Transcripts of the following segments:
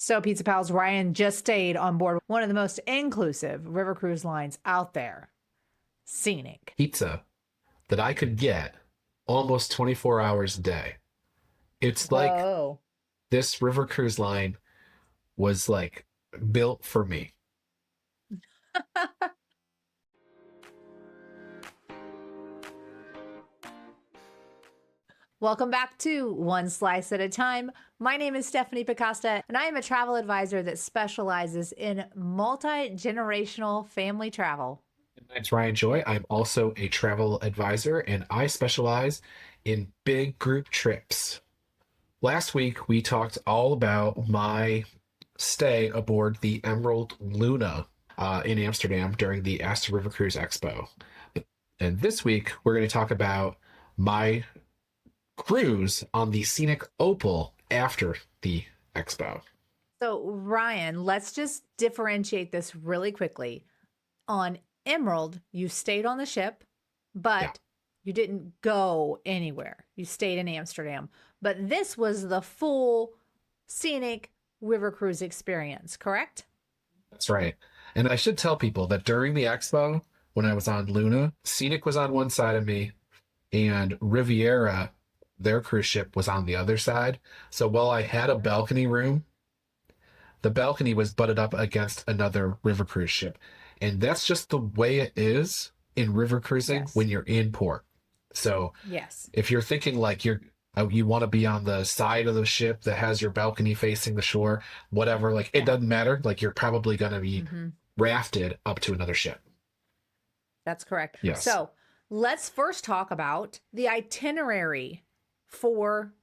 So, Pizza Pals, Ryan just stayed on board one of the most inclusive river cruise lines out there, Scenic. Pizza that I could get almost 24 hours a day. It's like Whoa. this river cruise line was like built for me. Welcome back to One Slice at a Time. My name is Stephanie Picosta, and I am a travel advisor that specializes in multi-generational family travel. My name's Ryan Joy. I'm also a travel advisor and I specialize in big group trips. Last week, we talked all about my stay aboard the Emerald Luna in Amsterdam during the Astor River Cruise Expo. And this week, we're going to talk about my cruise on the Scenic Opal after the expo. So, Ryan, let's just differentiate this really quickly. On Emerald, you stayed on the ship, but Yeah. you didn't go anywhere. You stayed in Amsterdam. But this was the full Scenic River Cruise experience, correct? That's right. And I should tell people that during the expo, when I was on Luna, Scenic was on one side of me and Riviera, their cruise ship, was on the other side. So while I had a balcony room, the balcony was butted up against another river cruise ship. And that's just the way it is in river cruising Yes. when you're in port. So Yes. if you're thinking like you want to be on the side of the ship that has your balcony facing the shore, whatever, like it Yeah. doesn't matter. Like you're probably going to be Mhm. rafted up to another ship. That's correct. Yes. So let's first talk about the itinerary for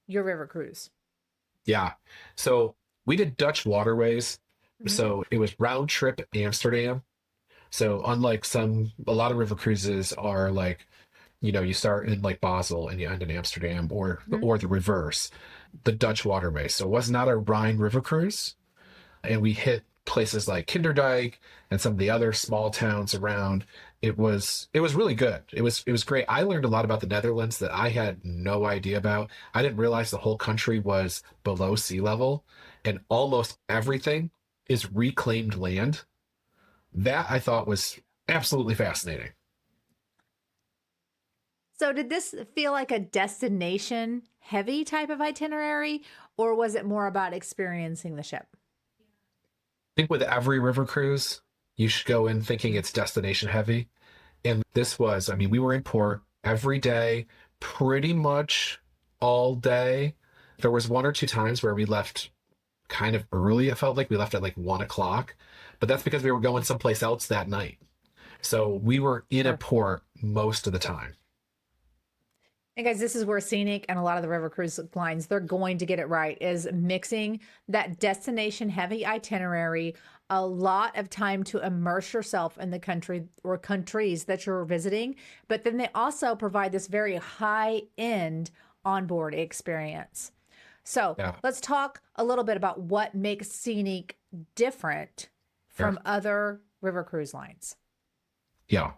your river cruise. Yeah. So we did Dutch Waterways. Mhm. So it was round trip Amsterdam. So unlike a lot of river cruises are like, you start in like Basel and you end in Amsterdam Mhm. or the reverse, the Dutch Waterways. So it was not a Rhine river cruise. And we hit places like Kinderdijk and some of the other small towns around. It was really good. It was great. I learned a lot about the Netherlands that I had no idea about. I didn't realize the whole country was below sea level and almost everything is reclaimed land. That I thought was absolutely fascinating. So did this feel like a destination heavy type of itinerary, or was it more about experiencing the ship? I think with every river cruise, you should go in thinking it's destination heavy. And this was, I mean, we were in port every day, pretty much all day. There was one or two times where we left kind of early. It felt like we left at like 1 o'clock, but that's because we were going someplace else that night. So we were in a Sure. port most of the time. And guys, this is where Scenic and a lot of the river cruise lines, they're going to get it right, is mixing that destination heavy itinerary, a lot of time to immerse yourself in the country or countries that you're visiting. But then they also provide this very high end onboard experience. So Yeah. let's talk a little bit about what makes Scenic different Yeah. from other river cruise lines. Yeah.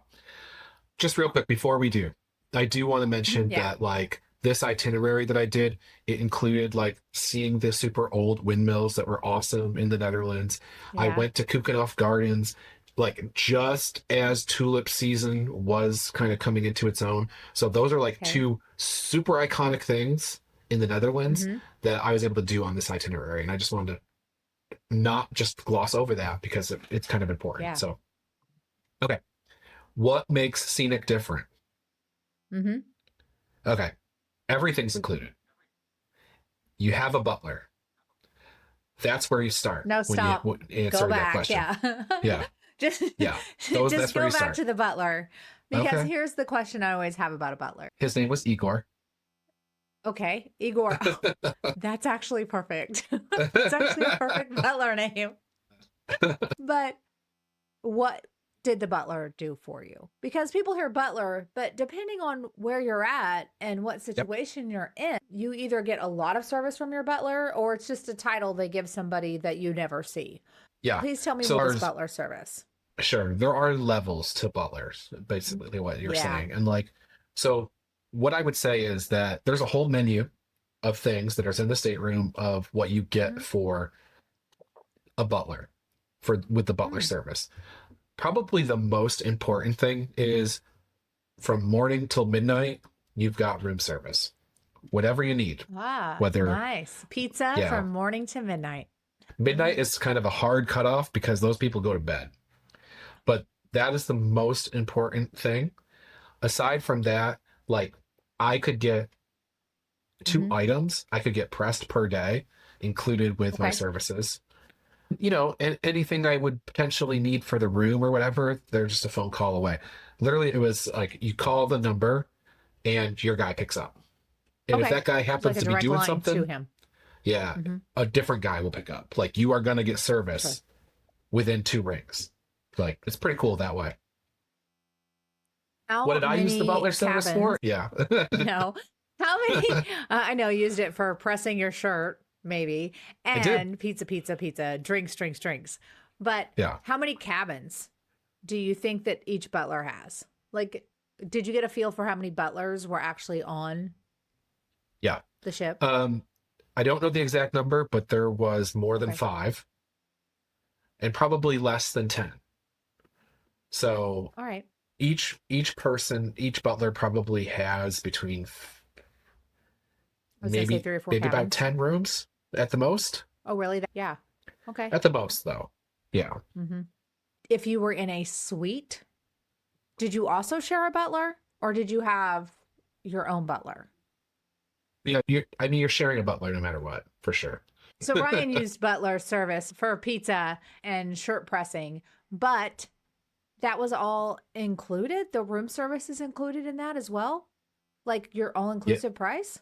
Just real quick before we do, I do want to mention Yeah. that like this itinerary that I did, it included like seeing the super old windmills that were awesome in the Netherlands. I Yeah. went to Keukenhof Gardens like just as tulip season was kind of coming into its own. So those are like Okay. two super iconic things in the Netherlands Mhm. that I was able to do on this itinerary. And I just wanted to not just gloss over that because it's kind of important. Yeah. So, okay. What makes Scenic different? Mhm. Okay. Everything's included. You have a butler. That's where you start No, when you stop. answer Go that back. question. Yeah. Yeah. Just Yeah. just That's where go you back start. to the butler because Okay. here's the question I always have about a butler. His name was Igor. Okay, Igor. Oh, that's actually perfect. It's actually a perfect butler name. But what did the butler do for you? Because people hear butler, but depending on where you're at and what Yep. situation you're in, you either get a lot of service from your butler or it's just a title they give somebody that you never see. Yeah. Please tell me So more about this there's butler service. sure there are levels to butlers, basically what you're Yeah. saying. And like so what I would say is that there's a whole menu of things that are in the stateroom of what you get for a butler with the butler service. Probably the most important thing is from morning till midnight, you've got room service. Whatever you need. Ah, Whether, nice. Pizza yeah, from morning to midnight. midnight is kind of a hard cutoff because those people go to bed. But that is the most important thing. Aside from that, like I could get 2 items I could get pressed per day included with my Okay. services. And anything I would potentially need for the room or whatever, they're just a phone call away. Literally, it was like you call the number and your guy picks up. And if Okay. that guy It's happens like a to be direct doing line to something, him. yeah, a different guy will pick up. Like you are going to get service within 2 rings. Like it's pretty cool that way. How What did I use the many butler service cabins? for? Yeah. No. How many? I know you used it for pressing your shirt, maybe, I did. and pizza, drinks, drinks, drinks. But Yeah. how many cabins do you think that each butler has? Like, did you get a feel for how many butlers were actually on Yeah. the ship? I don't know the exact number, but there was more than Okay. 5 and probably less than 10. So All right. each butler probably has between I was gonna say maybe 3 or 4 maybe about cabins. 10 rooms at the most. Oh, really? Yeah. Okay. At the most, though. Yeah. If you were in a suite, did you also share a butler, or did you have your own butler? Yeah. You're sharing a butler no matter what, for sure. So Ryan used butler service for pizza and shirt pressing, but that was all included. The room service is included in that as well, like your all inclusive price.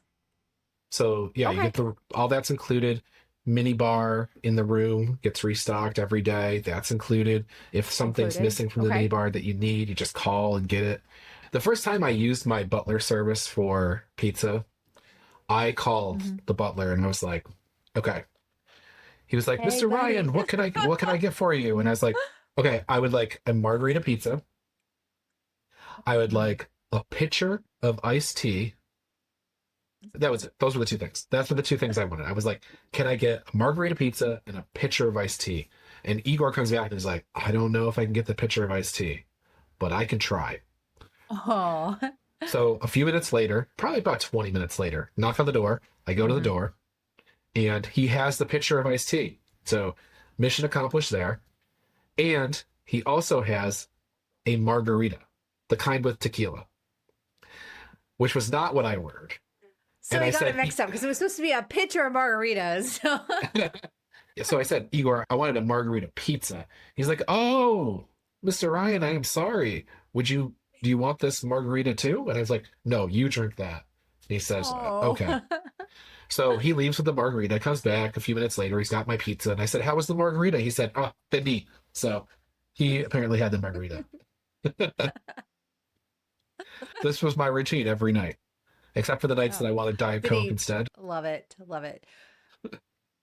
So yeah, you Okay. get all that's included. Mini bar in the room gets restocked every day. That's included. If something's Included. missing from the Okay. mini bar that you need, you just call and get it. The first time I used my butler service for pizza, I called the butler and I was like, okay. He was like, Hey, Mr. buddy. Ryan, what can I get for you? And I was like, okay, I would like a margarita pizza. I would like a pitcher of iced tea. That was it. Those were the 2 things. That's were the 2 things I wanted. I was like, can I get a margarita pizza and a pitcher of iced tea? And Igor comes back and is like, I don't know if I can get the pitcher of iced tea, but I can try. Oh. So a few minutes later, probably about 20 minutes later, knock on the door. I go to the door and he has the pitcher of iced tea. So mission accomplished there. And he also has a margarita, the kind with tequila, which was not what I ordered. So And we I got said, it mixed up because it was supposed to be a pitcher of margaritas. So I said, Igor, I wanted a margarita pizza. He's like, oh, Mr. Ryan, I am sorry. Do you want this margarita too? And I was like, no, you drink that. And he says, Oh. okay. So he leaves with the margarita, comes back a few minutes later. He's got my pizza. And I said, how was the margarita? He said, oh, baby. So he apparently had the margarita. This was my routine every night, except for the nights that I wanted Diet Coke Vinny, instead. Love it. Love it.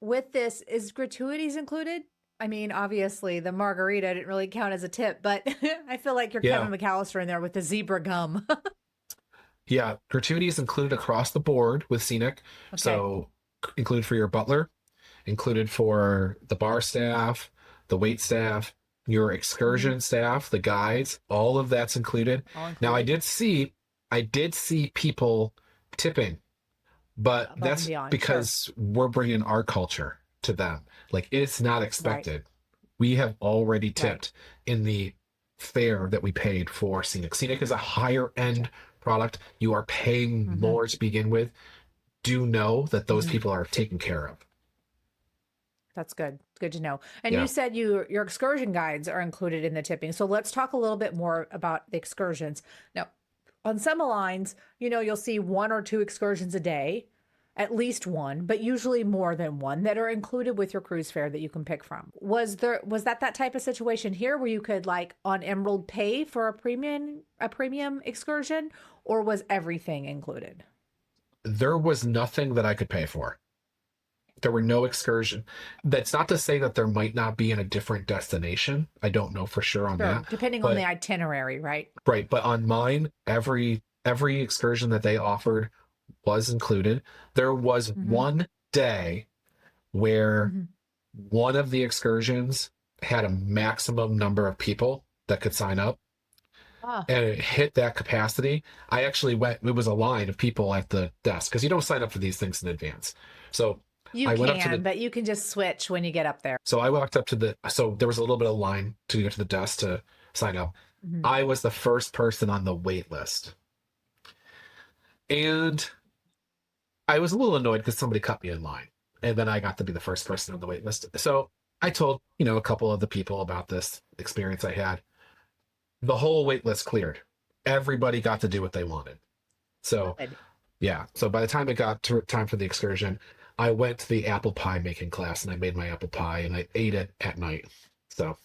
With this, is gratuities included? I mean, obviously, the margarita didn't really count as a tip, but I feel like you're Yeah. Kevin McAllister in there with the zebra gum. Yeah, gratuities included across the board with Scenic. Okay. So included for your butler, included for the bar staff, the wait staff, your excursion staff, the guides, all of that's included. All Now I included? did see people tipping, but Above that's and beyond, because we're bringing our culture to them. Like it's not expected. We have already tipped in the fare that we paid for Scenic. Scenic is a higher end product. You are paying more to begin with. Do know that those people are taken care of. That's good. Good to know. And Yeah. you said your excursion guides are included in the tipping. So let's talk a little bit more about the excursions. Now, on some lines, you'll see 1 or 2 excursions a day, at least one, but usually more than one that are included with your cruise fare that you can pick from. Was that type of situation here where you could like on Emerald pay for a premium excursion, or was everything included? There was nothing that I could pay for. There were no excursion. That's not to say that there might not be in a different destination. I don't know for sure on that. Depending on the itinerary, right? Right, but on mine, every excursion that they offered was included. There was Mm-hmm. one day where Mm-hmm. one of the excursions had a maximum number of people that could sign up, Oh, and it hit that capacity. I actually went, it was a line of people at the desk because you don't sign up for these things in advance. So you I went up to can, the, but you can just switch when you get up there. so I walked up to the, so there was a little bit of line to get to the desk to sign up. Mhm. I was the first person on the wait list. And I was a little annoyed because somebody cut me in line. And then I got to be the first person on the wait list. So I told, a couple of the people about this experience I had. The whole wait list cleared. Everybody got to do what they wanted. So Good. yeah. So by the time it got to time for the excursion, I went to the apple pie making class and I made my apple pie and I ate it at night. So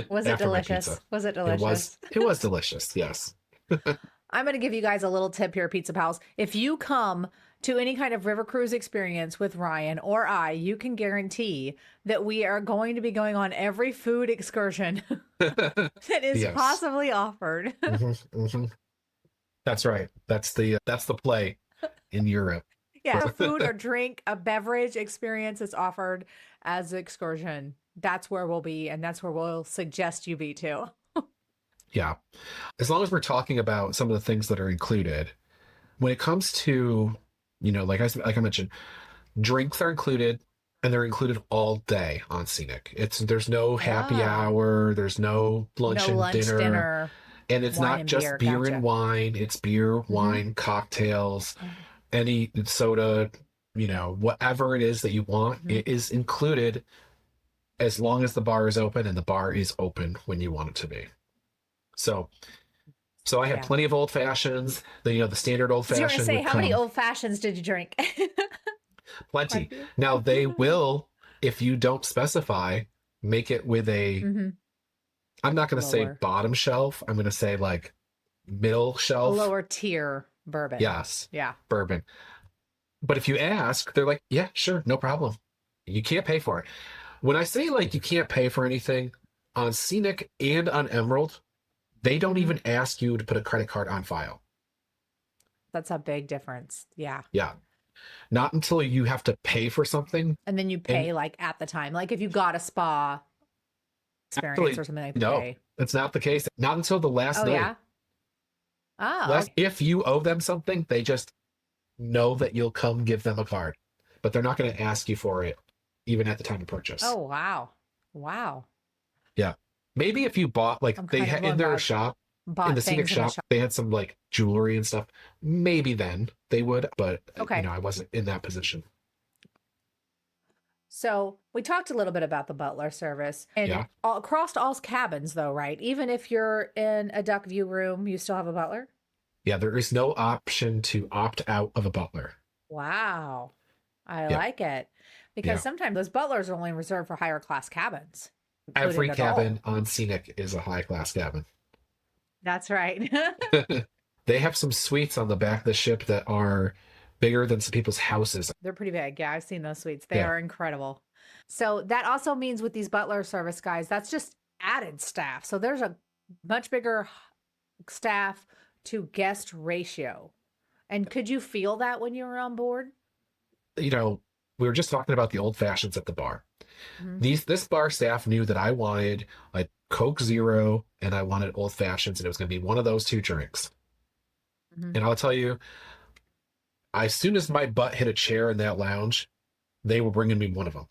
Was it after my pizza, delicious? Was it it was delicious? it was delicious. Yes. I'm going to give you guys a little tip here, Pizza Pals. If you come to any kind of river cruise experience with Ryan or I, you can guarantee that we are going to be going on every food excursion that is Yes. possibly offered. Hmm. That's right. That's the play in Europe. Yeah, a food or drink, a beverage experience is offered as an excursion. That's where we'll be, and that's where we'll suggest you be too. Yeah. As long as we're talking about some of the things that are included, when it comes to, like I mentioned, drinks are included and they're included all day on Scenic. There's no happy Ah, hour, there's no lunch no and lunch, dinner, dinner, and it's wine not and just beer. beer and Gotcha. wine, it's beer, Hmm. wine, cocktails, any soda, whatever it is that you want, Hmm. it is included as long as the bar is open and the bar is open when you want it to be. So so I had Yeah. plenty of old fashions. The standard old So you were going to fashioned say, would how many come old fashions did you drink? Quite a plenty. few. Now they will, if you don't specify, make it with a, Hmm. I'm not going to say Lower, bottom shelf. I'm going to say like middle a shelf. lower tier bourbon. Yes, Yeah. bourbon. But if you ask, they're like, yeah, sure, no problem. You can't pay for it. When I say like you can't pay for anything on Scenic and on Emerald, they don't Hmm. even ask you to put a credit card on file. That's a big difference. Yeah. Yeah. Not until you have to pay for something. And then you And pay like at the time. Like if you got a spa experience actually, or something like that, no, pay. that's not the case. Not until the last Oh, night. yeah. Oh, Last, okay. if you owe them something, they just know that you'll come give them a card, but they're not going to ask you for it, even at the time of purchase. Oh, wow. Wow. Yeah, maybe if you bought like I'm they kind of had in going their by shop, in bought the Scenic things in the shop, shop. they had some like jewelry and stuff. Maybe then they would, but Okay. I wasn't in that position. So we talked a little bit about the butler service and Yeah, across all cabins, though, right? Even if you're in a duck view room, you still have a butler. yeah. There is no option to opt out of a butler. Wow. I Yeah, like it because yeah. sometimes those butlers are only reserved for higher class cabins, Every included at all. cabin on Scenic is a high class cabin. That's right. They have some suites on the back of the ship that are bigger than some people's houses. They're pretty big. Yeah, I've seen those suites. They Yeah, are incredible. So that also means with these butler service guys, that's just added staff. So there's a much bigger staff to guest ratio. And could you feel that when you were on board? we were just talking about the old fashions at the bar. Hmm. This bar staff knew that I wanted a Coke Zero and I wanted old fashions, and it was going to be one of those two drinks. Hmm. And I'll tell you, as soon as my butt hit a chair in that lounge, they were bringing me one of them.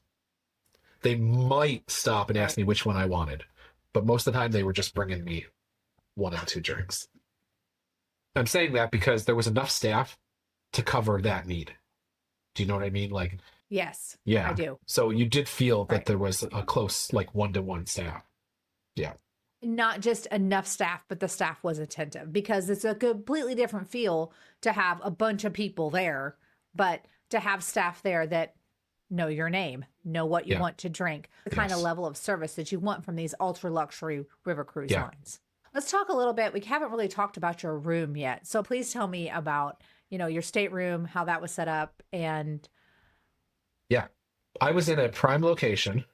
They might stop and ask Right. me which one I wanted, but most of the time they were just bringing me one of the two drinks. I'm saying that because there was enough staff to cover that need. Do you know what I mean? Like, Yes, I yeah. do. So you did feel that Right. there was a close, like one-to-one staff. Yeah. Not just enough staff, but the staff was attentive because it's a completely different feel to have a bunch of people there, but to have staff there that know your name, know what you Yeah. want to drink, the kind of Yes. level of service that you want from these ultra luxury river cruise Yeah. lines. Let's talk a little bit. We haven't really talked about your room yet. So please tell me about, your stateroom, how that was set up and Yeah. I was in a prime location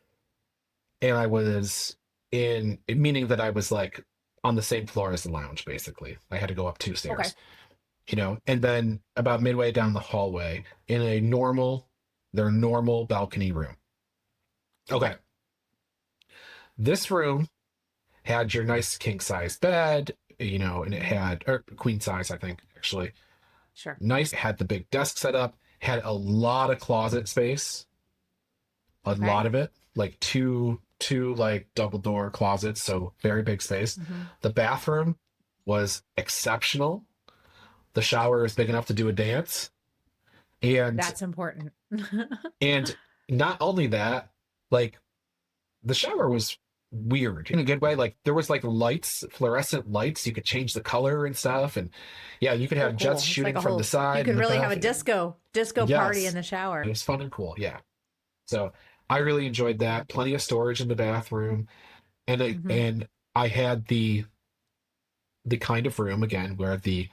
and I was meaning that I was like on the same floor as the lounge, basically. I had to go up two okay. stairs. and then about midway down the hallway in their normal balcony room. Okay. This room had your nice king size bed, and it had, or queen size, I think, actually. Sure. Nice. It had the big desk set up, had a lot of closet space, a Okay. lot of it, like two like double door closets, so very big space. Hmm. The bathroom was exceptional. The shower is big enough to do a dance. And That's important. and not only that, like the shower was weird in a good way. Like there was like lights, fluorescent lights. You could change the color and stuff. And yeah, you could So have jets cool. It's like shooting a from the whole, you side could and the really have back. a disco party in Yes, the it shower. was fun and cool. Yeah. So I really enjoyed that. Plenty of storage in the bathroom. Hmm. And I had the kind of room again where the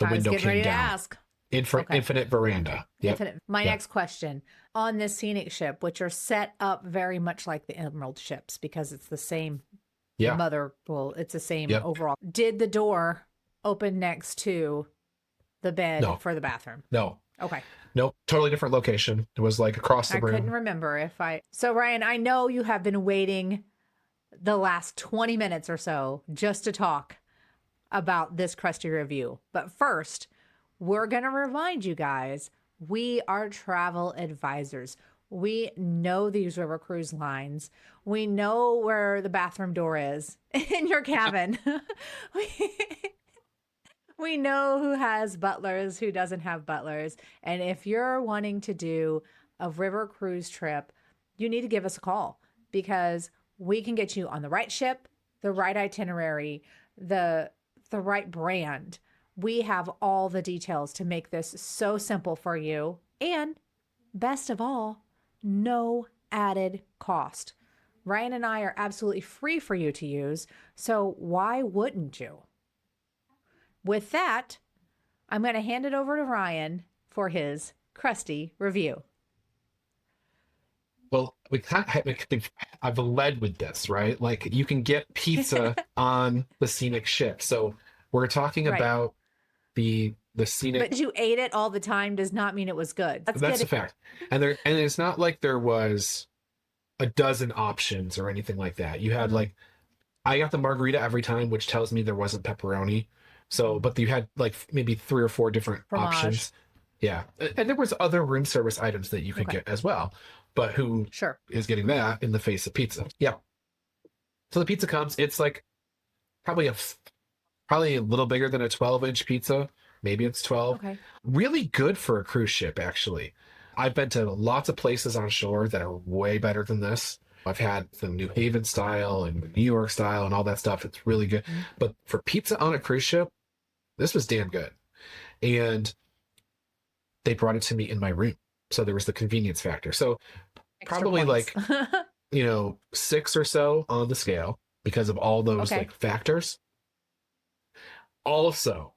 I was window getting came ready to down. ask. Okay. Infinite veranda. Yep. Infinite. My Yep. next question on this scenic ship, which are set up very much like the Emerald ships because it's the same Yeah. it's the same Yep. overall. Did the door open next to the bed No. for the bathroom? No. Okay. Nope. Totally different location. It was like across the I couldn't room. remember if I. So, Ryan, I know you have been waiting the last 20 minutes or so just to talk about this crusty review. But first, we're going to remind you guys we are travel advisors. We know these river cruise lines. We know where the bathroom door is in your cabin. we, we know who has butlers, who doesn't have butlers. And if you're wanting to do a river cruise trip, you need to give us a call because we can get you on the right ship, the right itinerary, the right brand. We have all the details to make this so simple for you. And best of all, no added cost. Ryan and I are absolutely free for you to use. So why wouldn't you? With that, I'm going to hand it over to Ryan for his crusty review. Well, I've led with this, right? Like you can get pizza on the scenic ship. So we're talking Right. about the scenic. But you ate it all the time does not mean it was good. That's That's a getting. fact. And it's not like there was a dozen options or anything like that. You had like I got the margarita every time, which tells me there wasn't pepperoni. So, but you had like maybe three or four different Fromage. options. Yeah. And there was other room service items that you could Okay. get as well. But who Sure. is getting that in the face of pizza? Yeah. So the pizza comes, it's like probably probably a little bigger than a 12-inch pizza. Maybe it's 12. Okay. Really good for a cruise ship, actually. I've been to lots of places on shore that are way better than this. I've had the New Haven style and New York style and all that stuff. It's really good. Mhm. But for pizza on a cruise ship, this was damn good. And they brought it to me in my room. So there was the convenience factor. So Extra probably points. like, 6 or so on the scale because of all those Okay. like factors. Also,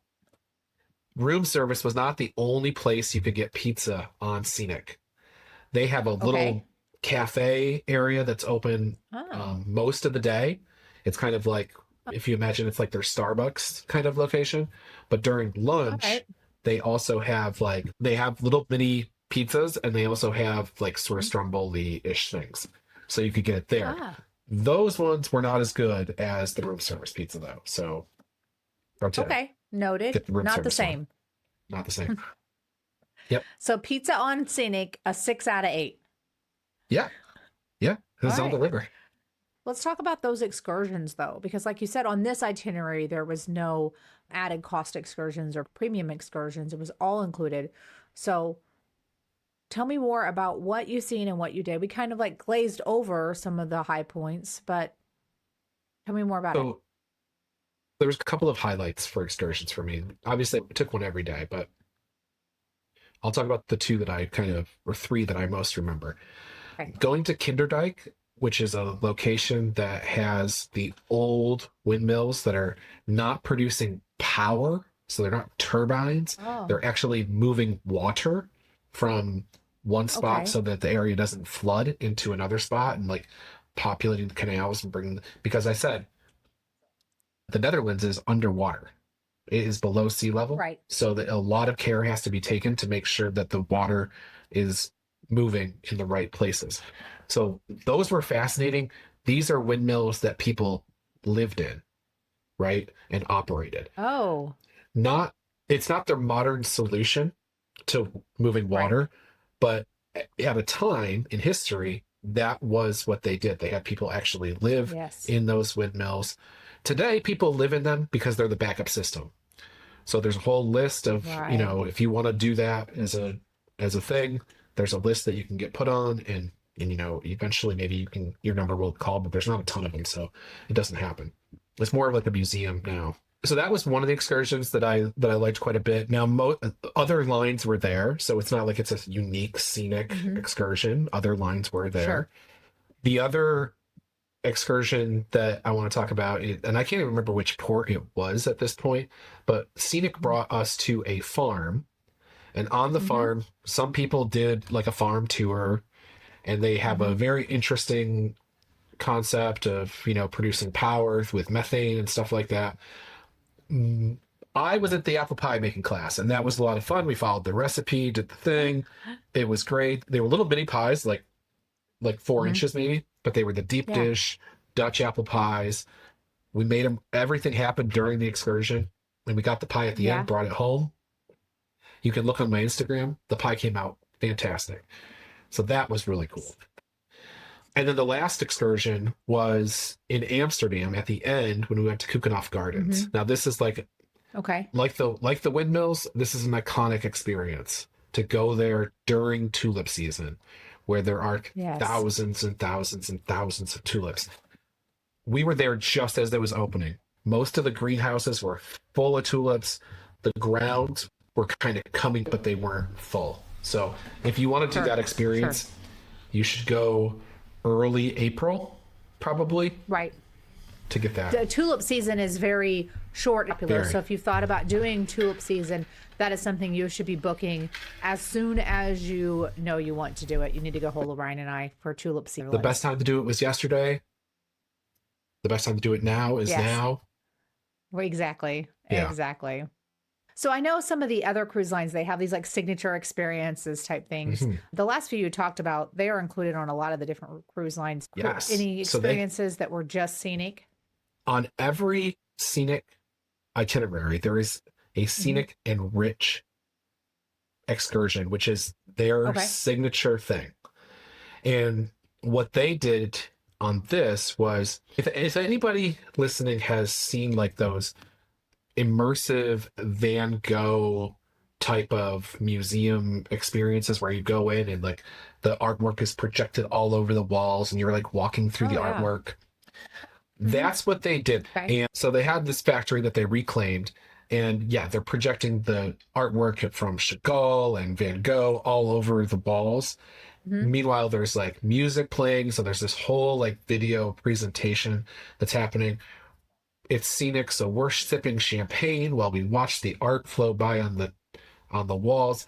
room service was not the only place you could get pizza on Scenic. They have a Okay. little cafe area that's open Oh. most of the day. It's kind of like, if you imagine it's like their Starbucks kind of location. But during All right. lunch, they also have they have little mini pizzas and they also have like sort of stromboli-ish things. So you could get it there. Ah. Those ones were not as good as the room service pizza though. So pro tip, Okay. Noted. get the room Not the service one. same. Not the same. Yep. So pizza on Scenic, a 6 out of 8. Yeah. Yeah. All It's on the right. liver. Let's talk about those excursions though, because like you said, on this itinerary, there was no added cost excursions or premium excursions. It was all included. So tell me more about what you've seen and what you did. We kind of like glazed over some of the high points, but tell me more about it. So there was a couple of highlights for excursions for me. Obviously, I took one every day, but I'll talk about the two that I or three that I most remember. Okay. Going to Kinderdijk, which is a location that has the old windmills that are not producing power. So they're not turbines. Oh, They're actually moving water from one spot okay. so that the area doesn't flood into another spot and like populating the canals and bringing, because I said the Netherlands is underwater. it is below sea level. Right. So that a lot of care has to be taken to make sure that the water is moving in the right places. So those were fascinating. These are windmills that people lived in, right? And operated. Oh, Not, it's not their modern solution to moving right. water, but at a time in history, that was what they did. They had people actually live Yes. in those windmills. Today, people live in them because they're the backup system. So there's a whole list of, Right. if you want to do that as a thing, there's a list that you can get put on, and eventually maybe your number will call, but there's not a ton of them, so it doesn't happen. It's more of like a museum now. So that was one of the excursions that I liked quite a bit. Now, other lines were there, so it's not like it's a unique scenic Hmm. excursion. Other lines were there. Sure. The other excursion that I want to talk about, and I can't even remember which port it was at this point, but Scenic brought us to a farm, and on the Hmm. farm, some people did like a farm tour, and they have Hmm. a very interesting concept of producing power with methane and stuff like that. Mm, I was at the apple pie making class, and that was a lot of fun. We followed the recipe, did the thing. It was great. They were little bitty pies, like 4 inches maybe, but they were the deep Yeah. dish Dutch apple pies. We made them. Everything happened during the excursion. When we got the pie at the end, Yeah. brought it home. You can look on my Instagram. The pie came out fantastic. So that was really cool. And then the last excursion was in Amsterdam at the end when we went to Keukenhof Hmm. Gardens. Now this is Okay. like the windmills. This is an iconic experience to go there during tulip season, where there are Yes. thousands and thousands and thousands of tulips. We were there just as it was opening. Most of the greenhouses were full of tulips. The grounds were kind of coming, but they weren't full. So if you want to do Sure. that Sure. experience, you should go early April, probably, Right. to get that. The tulip season is very short and popular. Very. So if you thought about doing tulip season, that is something you should be booking as soon as you know you want to do it. You need to go hold Ryan and I for tulip The season. best time to do it was yesterday. The best time to do it now is Yes. now. Exactly. Yeah. Exactly. So I know some of the other cruise lines, they have these like signature experiences type things. Mhm. The last few you talked about, they are included on a lot of the different cruise lines. Yes. Any So experiences that were just scenic? on every scenic itinerary, there is a Hmm. scenic Enrich excursion, which is their Okay. signature thing. And what they did on this was, if anybody listening has seen like those immersive Van Gogh type of museum experiences where you go in and like the artwork is projected all over the walls and you're like walking through the Oh, yeah. artwork. Hmm. That's what they did. Okay. And so they had this factory that they reclaimed. And yeah, they're projecting the artwork from Chagall and Van Gogh all over the walls. Hmm. Meanwhile, there's like music playing. So there's this whole like video presentation that's happening. It's scenic. So we're sipping champagne while we watch the art flow by on the walls.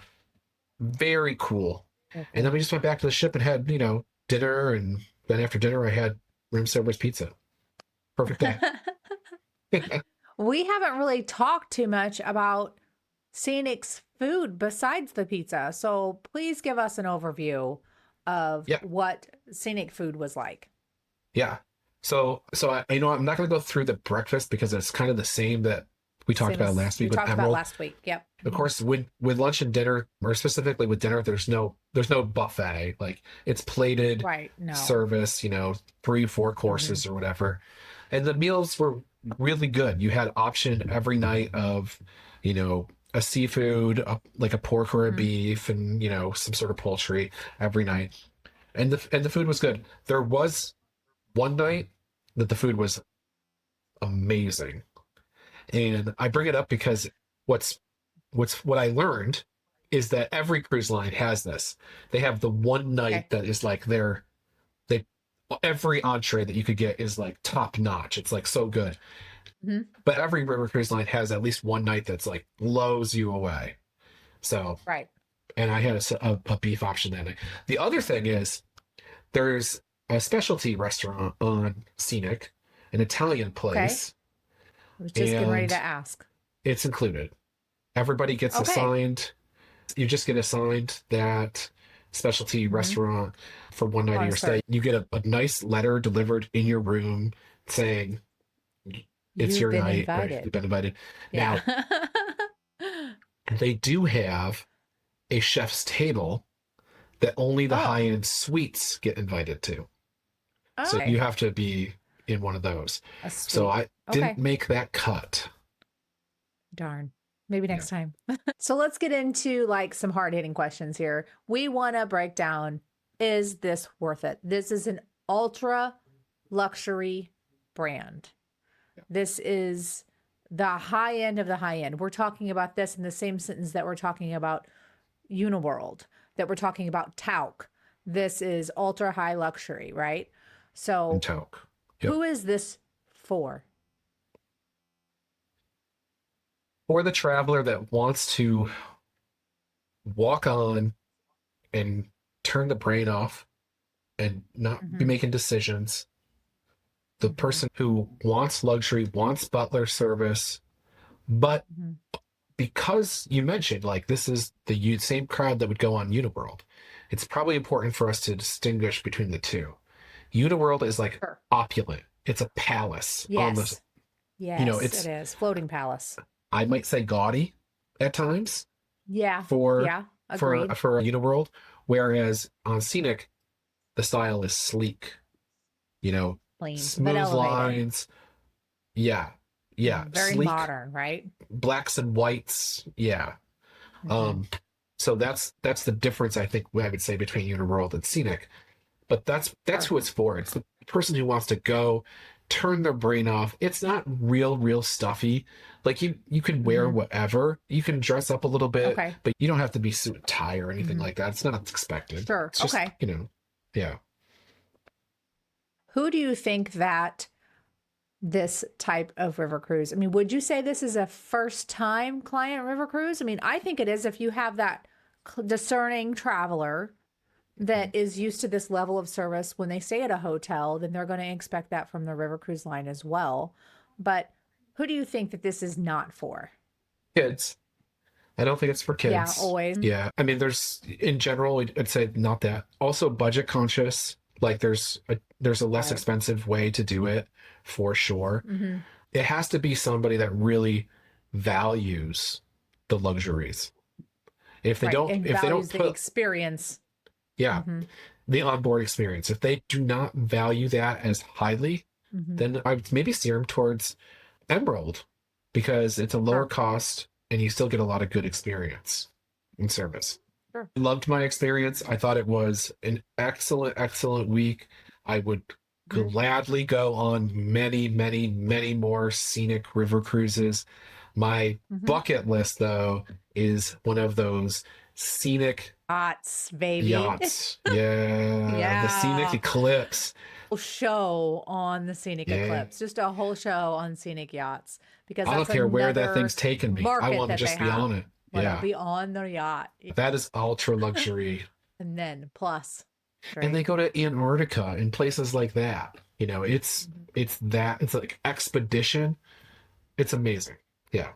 Very cool. Very And then cool. we just went back to the ship and had, dinner. And then after dinner, I had room service pizza. Perfect day. We haven't really talked too much about Scenic's food besides the pizza. So please give us an overview of Yeah. what Scenic food was like. Yeah. So I'm not going to go through the breakfast because it's kind of the same that we talked Same about as last we week with talked about Emerald. last week. Yep. Of course, with lunch and dinner, or specifically with dinner, there's no buffet. Like it's plated Right. No. service, 3, 4 Hmm. courses or whatever. And the meals were really good. You had option every night of, a seafood, like a pork or a Hmm. beef, and some sort of poultry every night. And the food was good. There was one night that the food was amazing. And I bring it up because what's what I learned is that every cruise line has this. They have the one Okay. night that is like they every entree that you could get is like top notch. It's like so good. Hmm. But every river cruise line has at least one night that's like blows you away. So, Right. and I had a beef option that night. The other thing is there's a specialty restaurant on Scenic, an Italian Okay. place, I was just getting ready to and ask. It's included. Everybody gets Okay. assigned. You just get assigned that specialty Hmm. restaurant for one night of On a your stay. certain, You get a nice letter delivered in your room saying it's you've your been night, right? invited. You've been invited. Yeah. Now, they do have a chef's table that only the Oh, high-end suites get invited to. So you okay. have to be in one of those. A So suite. I didn't Okay. make that cut. Darn. Maybe Yeah. next time. So let's get into like some hard hitting questions here. We want to break down, is this worth it? This is an ultra luxury brand. This is the high end of the high end. We're talking about this in the same sentence that we're talking about Uniworld, that we're talking about Tauck. This is ultra high luxury, right? And So, Tauck. Yep. who is this for? For the traveler that wants to walk on and turn the brain off and not be Hmm. making decisions, the Hmm. person who wants luxury, wants butler service, but Hmm. because you mentioned like this is the same crowd that would go on Uniworld, it's probably important for us to distinguish between the two. Uniworld is like Sure. opulent. It's a palace on the, Yes. It it's, is. Floating palace. I might say gaudy at times Yeah. for Yeah. Agreed. for a Uniworld, whereas on Scenic the style is sleek, you know, Clean, but smooth elevated. lines. Yeah, yeah, Very sleek modern, right? blacks and whites. Yeah. Hmm. Um, so that's the difference I think I would say between Uniworld and Scenic. But that's Sure. who it's for. It's the person who wants to go turn their brain off. It's not real stuffy. Like you can wear Hmm. whatever. You can dress up a little bit, Okay. but you don't have to be suit and tie or anything Hmm. like that. It's not expected. Sure. It's just, Okay. yeah. Who do you think that this type of river cruise? I mean, would you say this is a first time client river cruise? I mean, I think it is if you have that discerning traveler that is used to this level of service when they stay at a hotel, then they're going to expect that from the river cruise line as well. But who do you think that this is not for? Kids. I don't think it's for Yeah, kids. always. Yeah. I mean, there's in general, I'd say not that. Also budget conscious. Like there's a less Right. expensive way to do it for sure. Hmm. It has to be somebody that really values the luxuries. Right. And If they don't values the put, experience. yeah, Hmm. the onboard experience, if they do not value that as highly, Hmm. then I would maybe steer them towards Emerald because it's a lower Sure. cost and you still get a lot of good experience in service. Sure. I loved my experience. I thought it was an excellent week. I would Hmm. gladly go on many more scenic river cruises. My Hmm. bucket list, though, is one of those scenic Yachts, baby. yachts. Yeah, the scenic Yeah. Eclipse. Whole show on the Scenic Yeah. Eclipse, just a whole show on scenic yachts, because I don't that's care where that thing's another taking me. I market want to that they just be have. on it. Want to Yeah. be on the yacht. That is ultra luxury. And then plus And they drink. go to Antarctica and places like that. Mhm. It's like expedition. It's amazing. Yeah.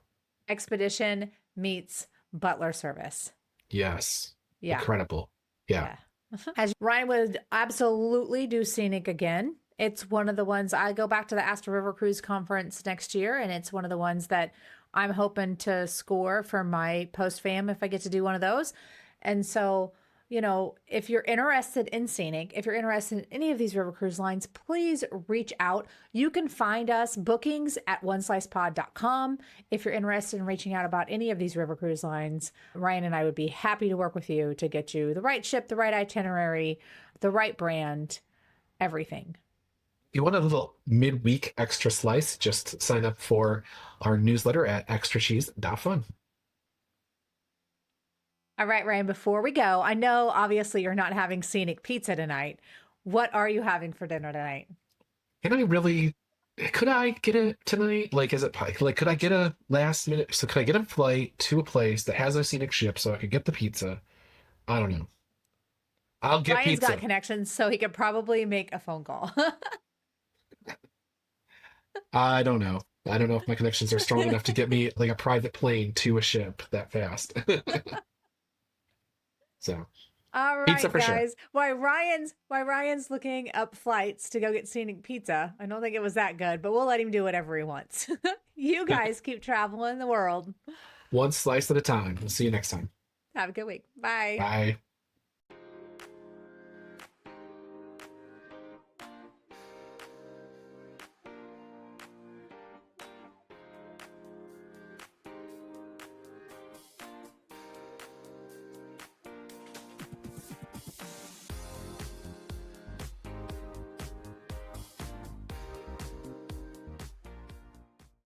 Expedition meets Butler Service. Yes. Yeah. Incredible. Yeah. Yeah. As Ryan would absolutely do Scenic again. It's one of the ones I go back to the Astor River Cruise Conference next year, and it's one of the ones that I'm hoping to score for my post fam if I get to do one of those. And so, if you're interested in Scenic, if you're interested in any of these river cruise lines, please reach out. You can find us bookings at oneslicepod.com. If you're interested in reaching out about any of these river cruise lines, Ryan and I would be happy to work with you to get you the right ship, the right itinerary, the right brand, everything. You want a little midweek extra slice? Just sign up for our newsletter at extracheese.fun. All right, Ryan, before we go, I know obviously you're not having Scenic pizza tonight. What are you having for dinner tonight? Can I really could I get it tonight? Like, is it like could I get a last minute? So could I get a flight to a place that has a scenic ship so I could get the pizza? I don't know. I'll get Ryan's got pizza. connections, so he could probably make a phone call. I don't know. I don't know if my connections are strong enough to get me like a private plane to a ship that fast. So All pizza right, for sure. guys. Why Ryan's looking up flights to go get scenic pizza. I don't think it was that good, but we'll let him do whatever he wants. You guys keep traveling the world. One slice at a time. We'll see you next time. Have a good week. Bye. Bye.